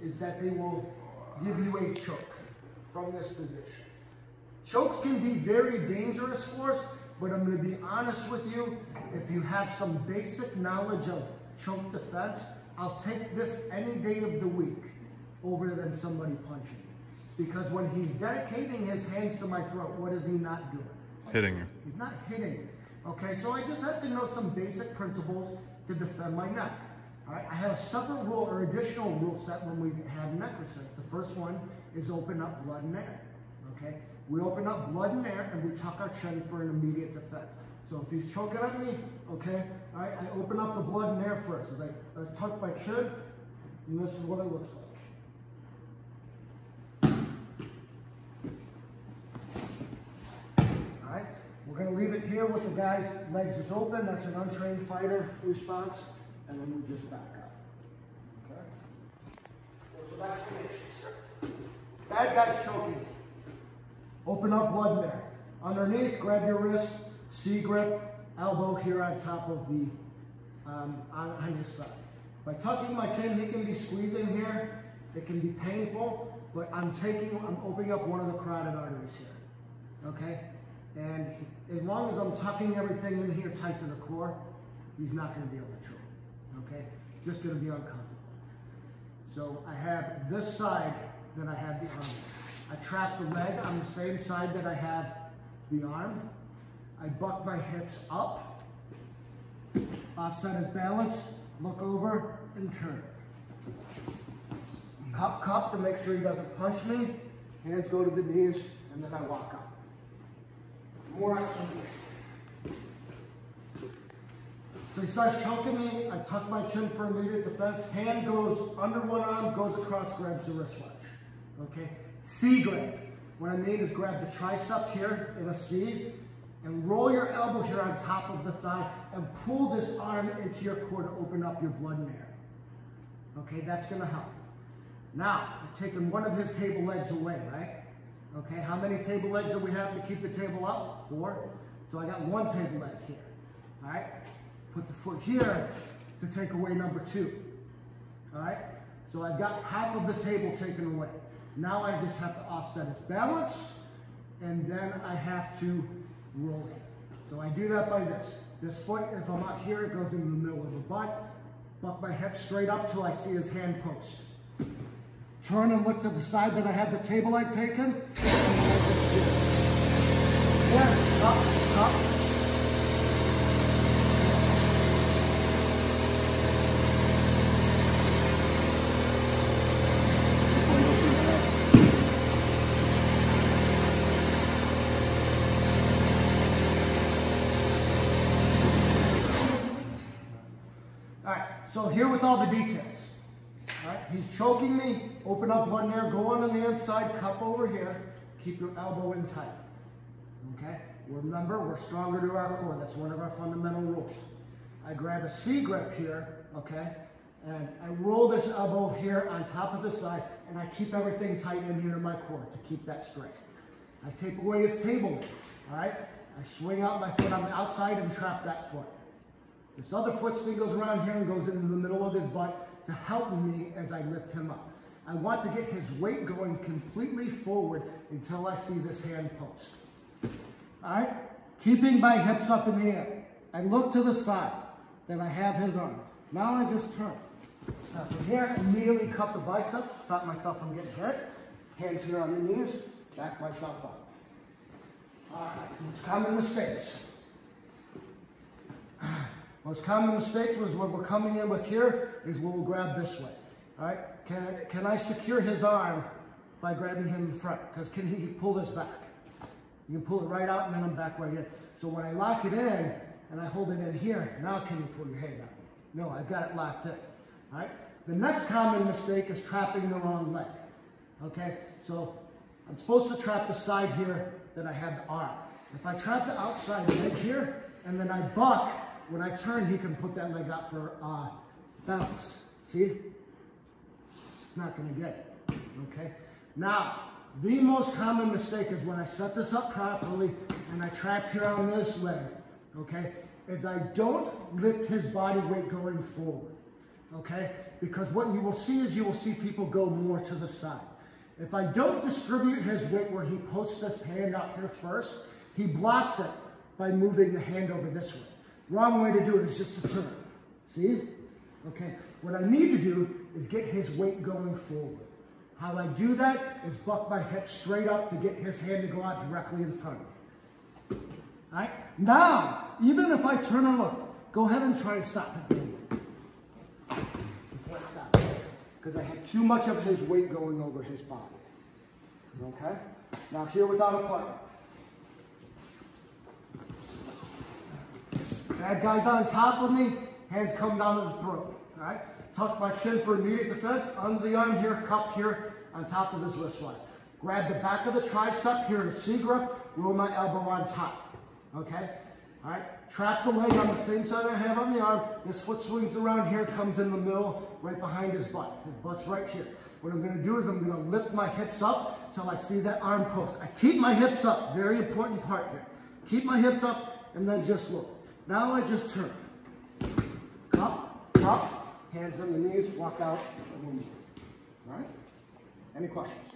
is that they will give you a choke from this position. Chokes can be very dangerous for us, but I'm going to be honest with you, if you have some basic knowledge of choke defense, I'll take this any day of the week over than somebody punching me. Because when he's dedicating his hands to my throat, what is he not doing? Hitting you. He's not hitting me. Okay, so I just have to know some basic principles to defend my neck. All right, I have a separate rule or additional rule set when we have neck resets. The first one is open up blood and air. Okay, we open up blood and air and we tuck our chin for an immediate defense. So if he's choking at me, okay, all right, I open up the blood and air first. So I tuck my chin, and this is what it looks like. All right, we're going to leave it here with the guy's legs is open. That's an untrained fighter response. And then we just back up. Okay? So that's the issue. Bad guy's choking. Open up blood in there. Underneath, grab your wrist, C-grip, elbow here on top of the, on his side. By tucking my chin, he can be squeezing here. It can be painful, but I'm opening up one of the carotid arteries here. Okay? And as long as I'm tucking everything in here tight to the core, he's not going to be able to choke. Okay, just going to be uncomfortable. So I have this side that I have the arm. I trap the leg on the same side that I have the arm. I buck my hips up, offset his balance, look over, and turn. Cup to make sure he doesn't punch me. Hands go to the knees, and then I walk up. More acceleration. So he starts choking me, I tuck my chin for immediate defense, hand goes under one arm, goes across, grabs the wristwatch. Okay? C-grip. What I mean is grab the tricep here in a C, and roll your elbow here on top of the thigh, and pull this arm into your core to open up your blood and air. Okay, that's gonna help. Now, I've taken one of his table legs away, right? Okay, how many table legs do we have to keep the table up? 4. So I got one table leg here, all right? Put the foot here to take away number 2. All right? So I've got half of the table taken away. Now I just have to offset its balance, and then I have to roll it. So I do that by this. This foot, if I'm out here, it goes in the middle of the butt. Buck my hips straight up till I see his hand post. Turn and look to the side that I had the table leg taken. Yeah, up. So here with all the details. All right, he's choking me, open up blood and air, go on the inside, cup over here, keep your elbow in tight. Okay? Remember, we're stronger to our core. That's one of our fundamental rules. I grab a C-grip here, okay? And I roll this elbow here on top of the side, and I keep everything tight in here to my core to keep that straight. I take away his table leg, all right? I swing out my foot on the outside and trap that foot. This other foot still goes around here and goes into the middle of his butt to help me as I lift him up. I want to get his weight going completely forward until I see this hand post. All right? Keeping my hips up in the air. I look to the side. Then I have his arm. Now I just turn. Now from here, immediately cut the biceps, stop myself from getting hit. Hands here on the knees, back myself up. All right, common mistakes. Most common mistakes was when we're coming in with here is we'll grab this way. All right, can I secure his arm by grabbing him in front? Because can he pull this back? You can pull it right out and then I'm back right in. So when I lock it in and I hold it in here, now can you pull your hand out? No, I've got it locked in. All right. The next common mistake is trapping the wrong leg. Okay, so I'm supposed to trap the side here that I have the arm. If I trap the outside leg here and then I buck, when I turn, he can put that leg out for bounce. See? It's not going to get it. Okay? Now, the most common mistake is when I set this up properly and I trap here on this leg, okay, is I don't lift his body weight going forward. Okay? because what you will see is you will see people go more to the side. If I don't distribute his weight where he posts this hand out here first, he blocks it by moving the hand over this way. Wrong way to do it is just to turn. See? Okay. What I need to do is get his weight going forward. How I do that is buck my hips straight up to get his hand to go out directly in front of me. All right? Now, even if I turn and look, go ahead and try and stop it. Because I have too much of his weight going over his body. Okay? Now here without a partner. Bad guy's on top of me, hands come down to the throat. All right? Tuck my shin for immediate defense, under the arm here, cup here, on top of his wrist wide. Grab the back of the tricep here in a C grip, roll my elbow on top. Okay? All right? Trap the leg on the same side I have on the arm. This foot swings around here, comes in the middle, right behind his butt. His butt's right here. What I'm going to do is I'm going to lift my hips up till I see that arm post. I keep my hips up. Very important part here. Keep my hips up and then just look. Now I just turn. Cup, cup, hands on the knees, walk out. All right? Any questions?